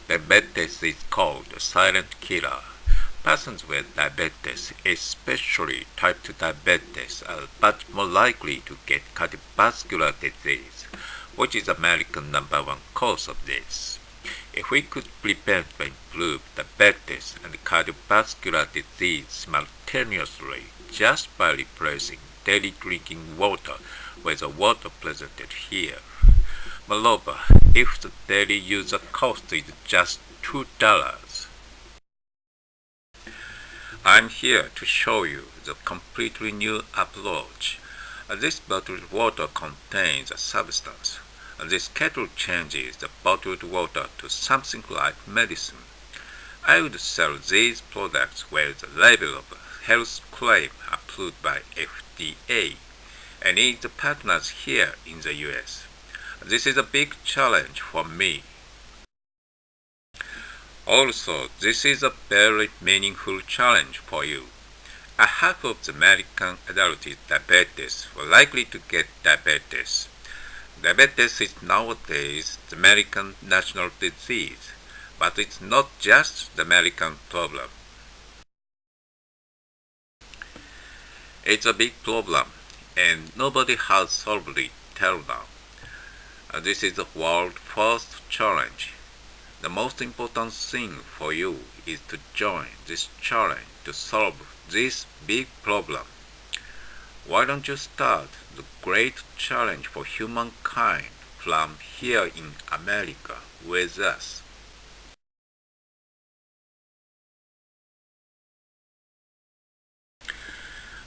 Diabetes is called a silent killer. Persons with diabetes, especially type 2 diabetes, are much more likely to get cardiovascular disease, which is American #1 cause of this. If we could prevent or improve diabetes and cardiovascular disease simultaneously just by replacing daily drinking water with the water presented here. Moreover, if the daily user cost is just $2, I'm here to show you the completely new approach. This bottled water contains a substance. This kettle changes the bottled water to something like medicine. I would sell these products with the label of health claim approved by FDA and need the partners here in the US. This is a big challenge for me. Also, this is a very meaningful challenge for you. A half of the American adults with diabetes were likely to get diabetes. Diabetes is nowadays the American national disease, but it's not just the American problem. It's a big problem, and nobody has solved it till now. This is the world's first challenge. The most important thing for you is to join this challenge to solve this big problem. Why don't you start the great challenge for humankind from here in America with us?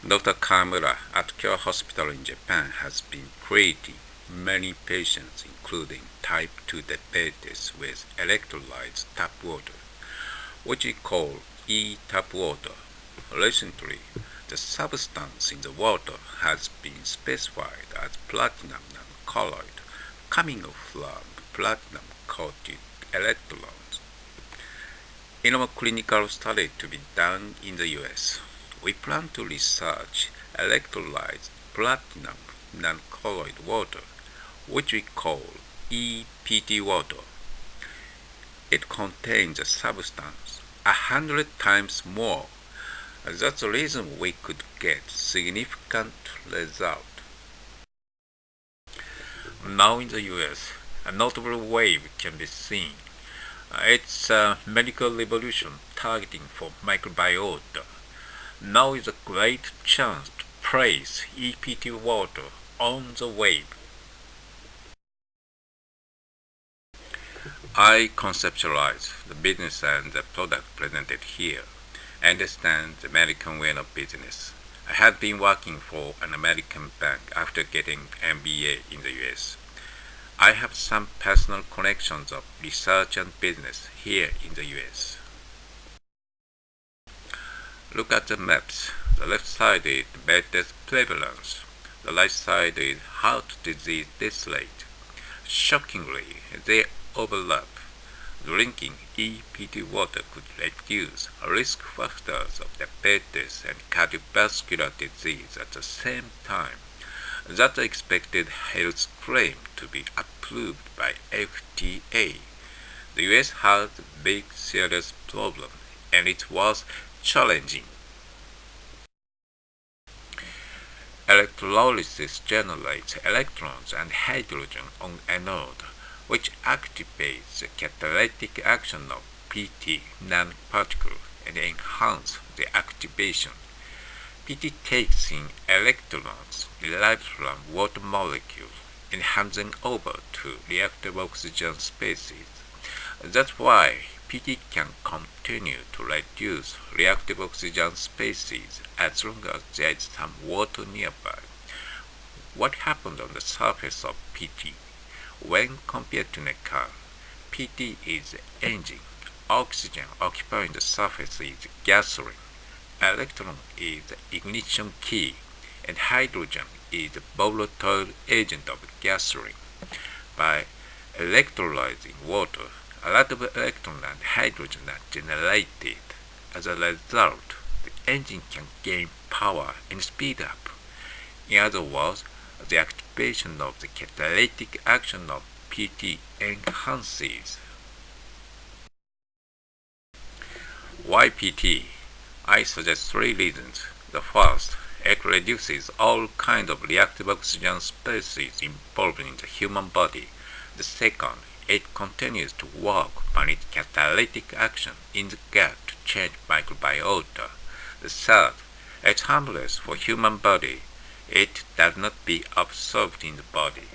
Dr. Kamura at Kyoto Hospital in Japan has been treating many patients including type 2 diabetes with electrolyzed tap water, which we call e-tap water. Recently, the substance in the water has been specified as platinum non-colloid, coming from platinum-coated electrodes. In our clinical study to be done in the US, we plan to research electrolyzed platinum non-colloid water, which we call EPT water. It contains a substance 100 times more. That's the reason we could get significant result. Now in the US, a notable wave can be seen. It's a medical revolution targeting for microbiota. Now is a great chance to place EPT water on the wave. I conceptualize the business and the product presented here. I understand the American way of business. I had been working for an American bank after getting MBA in the US. I have some personal connections of research and business here in the US. Look at the maps. The left side is diabetes prevalence. The right side is heart disease death rate. Shockingly, they overlap. Drinking EPT water could reduce risk factors of diabetes and cardiovascular disease at the same time. That's the expected health claim to be approved by FDA. The US has a big serious problem, and it was challenging. Electrolysis generates electrons and hydrogen on anode, which activates the catalytic action of PT nanoparticle and enhances the activation. PT takes in electrons derived from water molecules and hands them over to reactive oxygen species. That's why PT can continue to reduce reactive oxygen species as long as there is some water nearby. What happens on the surface of PT? When compared to a car, PT is the engine. Oxygen occupying the surface is gasoline. Electron is the ignition key, and hydrogen is the volatile agent of gasoline. By electrolyzing water, a lot of electrons and hydrogen are generated. As a result, the engine can gain power and speed up. In other words, the activation of the catalytic action of PT enhances. Why PT? I suggest three reasons. The first, it reduces all kinds of reactive oxygen species involved in the human body. The second, it continues to work on its catalytic action in the gut to change microbiota. The third, it's harmless for human body. It does not be absorbed in the body.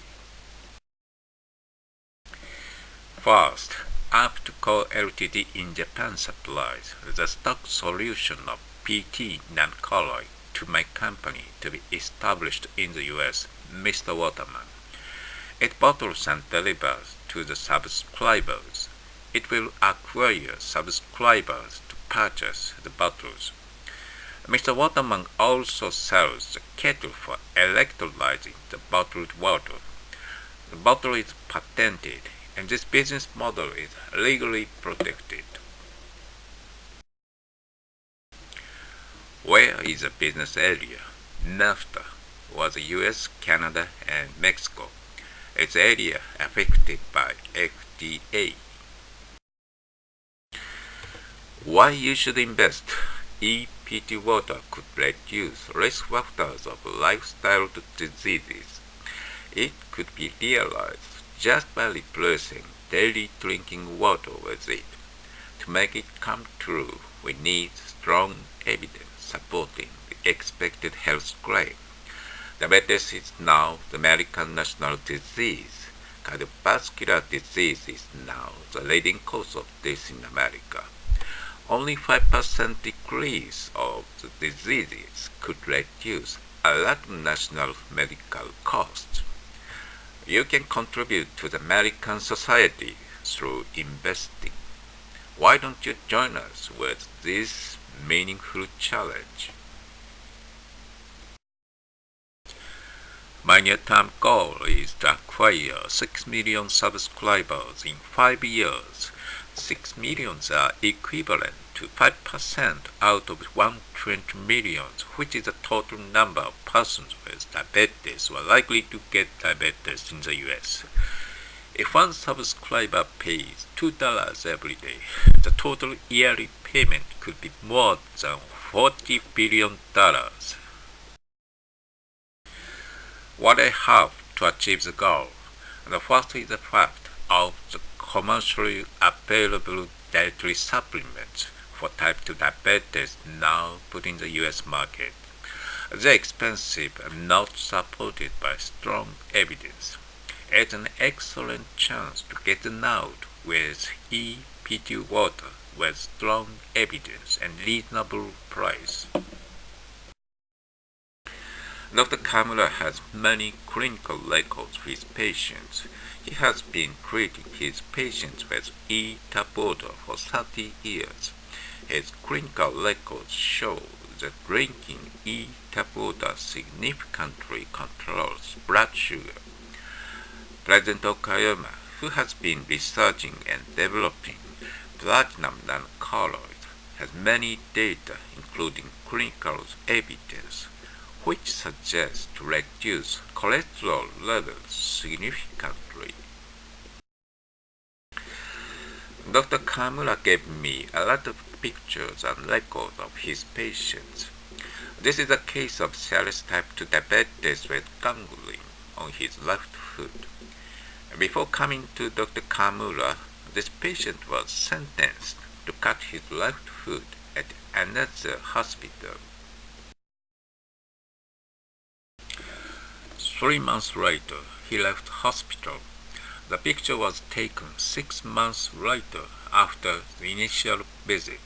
First, Aptco Ltd in Japan supplies the stock solution of PT non-colloid to my company to be established in the US, Mr. Waterman. It bottles and delivers to the subscribers. It will acquire subscribers to purchase the bottles. Mr. Waterman also sells the kettle for electrolyzing the bottled water. The bottle is patented, and this business model is legally protected. Where is the business area? NAFTA was the US, Canada, and Mexico. Its area affected by FDA. Why you should invest? EPT water could reduce risk factors of lifestyle diseases. It could be realized just by replacing daily drinking water with it. To make it come true, we need strong evidence supporting the expected health claim. Diabetes is now the American national disease. Cardiovascular disease is now the leading cause of death in America. Only 5% decrease of the diseases could reduce a lot of national medical costs. You can contribute to the American society through investing. Why don't you join us with this meaningful challenge? My near-term goal is to acquire 6 million subscribers in 5 years. 6 million are equivalent to 5% out of 120 million, which is the total number of persons with diabetes or likely to get diabetes in the US. If one subscriber pays $2 every day, the total yearly payment could be more than $40 billion. What I have to achieve the goal. The first is the fact of the commercially available dietary supplements for type 2 diabetes now put in the US market. They're expensive and not supported by strong evidence. It's an excellent chance to get out with EPT water with strong evidence and reasonable price. Dr. Kamura has many clinical records with his patients. He has been treating his patients with E-tap water for 30 years. His clinical records show that drinking E-tap water significantly controls blood sugar. President Okayama, who has been researching and developing platinum non-colloid, has many data including clinical evidence which suggests to reduce cholesterol levels significantly. Dr. Kamura gave me a lot of pictures and records of his patients. This is a case of serious type 2 diabetes with gangrene on his left foot. Before coming to Dr. Kamura, this patient was sentenced to cut his left foot at another hospital. 3 months later, he left hospital. The picture was taken 6 months later after the initial visit.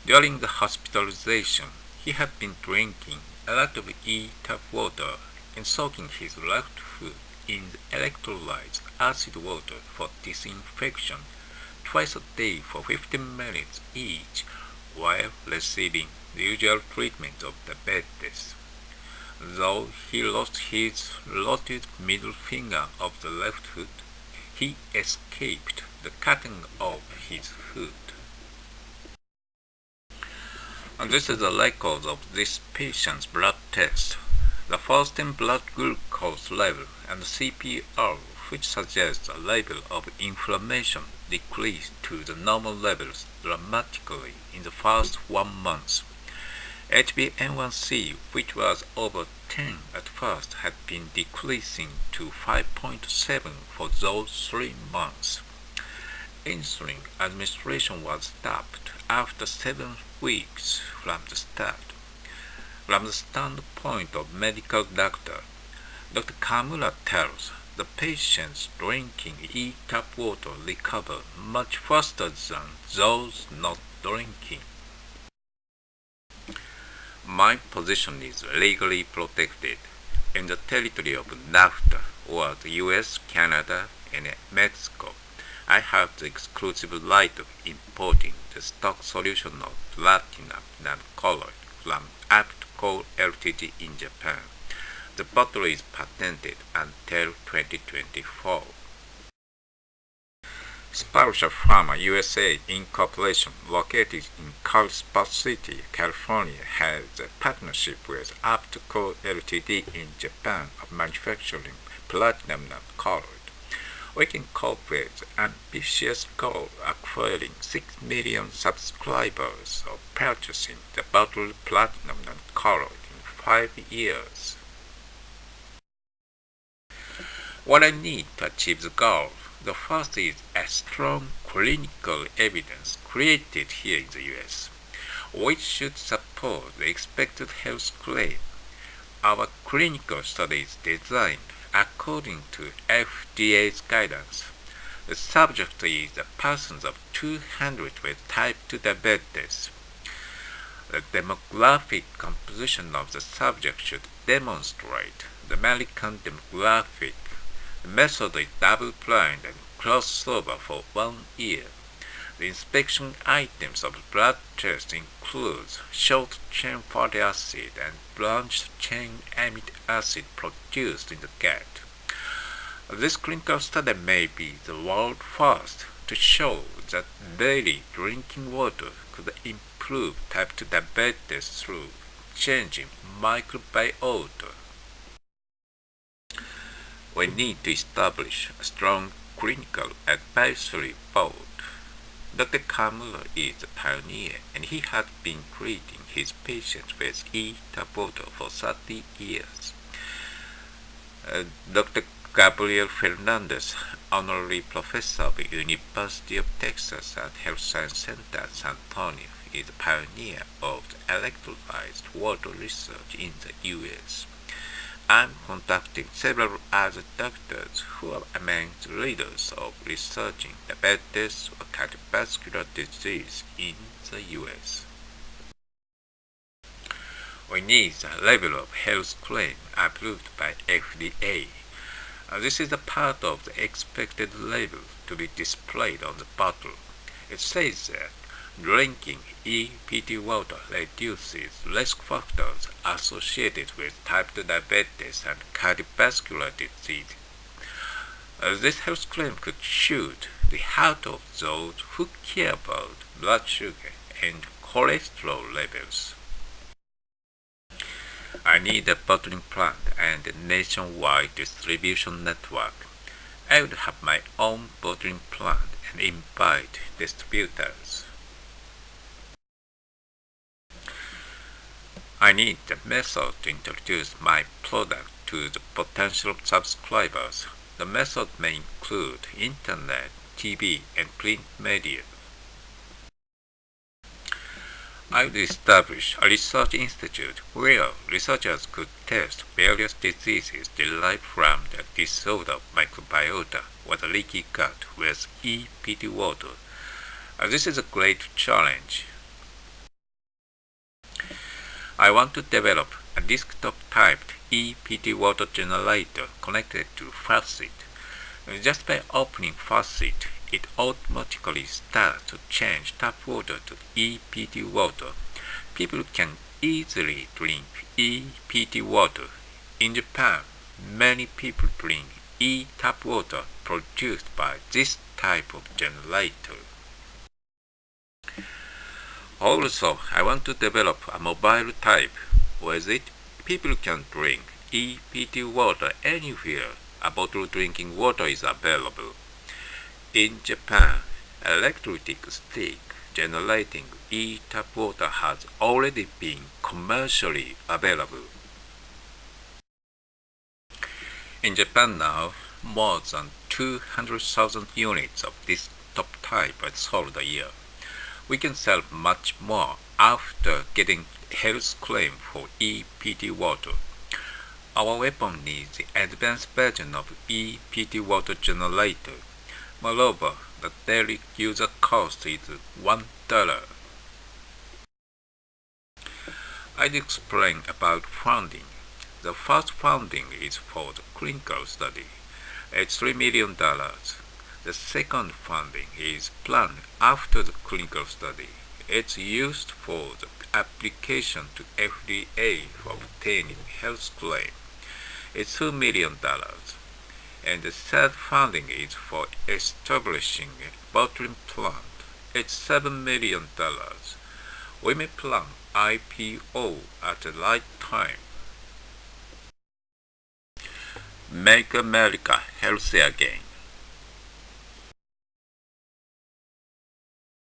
During the hospitalization, he had been drinking a lot of E-tap water and soaking his left foot in the electrolyzed acid water for disinfection twice a day for 15 minutes each while receiving the usual treatment of diabetes. Though he lost his rotted middle finger of the left foot, he escaped the cutting of his foot. And this is the record of this patient's blood test. The fasting blood glucose level and CPR which suggests a level of inflammation decreased to the normal levels dramatically in the first 1 month. HbA1c, which was over 10 at first, had been decreasing to 5.7 for those 3 months. Insulin administration was stopped after 7 weeks from the start. From the standpoint of medical doctor, Dr. Kamura tells the patients drinking tap water recover much faster than those not drinking. My position is legally protected in the territory of NAFTA, or the US, Canada, and Mexico. I have the exclusive right of importing the stock solution of platinum non-colored from Aptco Ltd in Japan. The bottle is patented until 2024. Spalsha Pharma USA Incorporation, located in Carlsbad City, California, has a partnership with Aptco Ltd in Japan of manufacturing platinum non-colored. We can incorporate the ambitious goal of acquiring 6 million subscribers or purchasing the bottled platinum non-colored in 5 years. What I need to achieve the goal, the first is a strong clinical evidence created here in the US, which should support the expected health claim. Our clinical study is designed according to FDA's guidance. The subject is the persons of 200 with type 2 diabetes. The demographic composition of the subject should demonstrate the American demographic. The method is double-blind and crossover for 1 year. The inspection items of the blood test includes short-chain fatty acid and branched-chain amide acid produced in the gut. This clinical study may be the world first to show that daily drinking water could improve type 2 diabetes through changing microbiota. We need to establish a strong clinical advisory board. Dr. Kamura is a pioneer, and he has been treating his patients with tap water for 30 years. Dr. Gabriel Fernandez, honorary professor of the University of Texas at Health Science Center, San Antonio, is a pioneer of the electrolyzed water research in the U.S. I'm contacting several other doctors who are among the leaders of researching diabetes or cardiovascular disease in the U.S. We need a level of health claim approved by FDA. This is a part of the expected level to be displayed on the bottle. It says that drinking EPT water reduces risk factors associated with type 2 diabetes and cardiovascular disease. This health claim could shoot the heart of those who care about blood sugar and cholesterol levels. I need a bottling plant and a nationwide distribution network. I would have my own bottling plant and invite distributors. I need a method to introduce my product to the potential subscribers. The method may include internet, TV, and print media. I would establish a research institute where researchers could test various diseases derived from the disorder of microbiota or the leaky gut with EPT water. This is a great challenge. I want to develop a desktop-typed EPT water generator connected to faucet. Just by opening faucet, it automatically starts to change tap water to EPT water. People can easily drink EPT water. In Japan, many people drink tap water produced by this type of generator. Also, I want to develop a mobile type. With it, people can drink EPT water anywhere bottled drinking water is available. In Japan, electric stick generating e-tap water has already been commercially available. In Japan now, more than 200,000 units of this top type are sold a year. We can sell much more after getting health claim for EPT water. Our weapon needs the advanced version of EPT water generator. Moreover, the daily user cost is $1. I'd explain about funding. The first funding is for the clinical study. It's $3 million. The second funding is planned after the clinical study. It's used for the application to FDA for obtaining health claim. It's $2 million. And the third funding is for establishing a bottling plant. It's $7 million. We may plan IPO at the right time. Make America healthy again.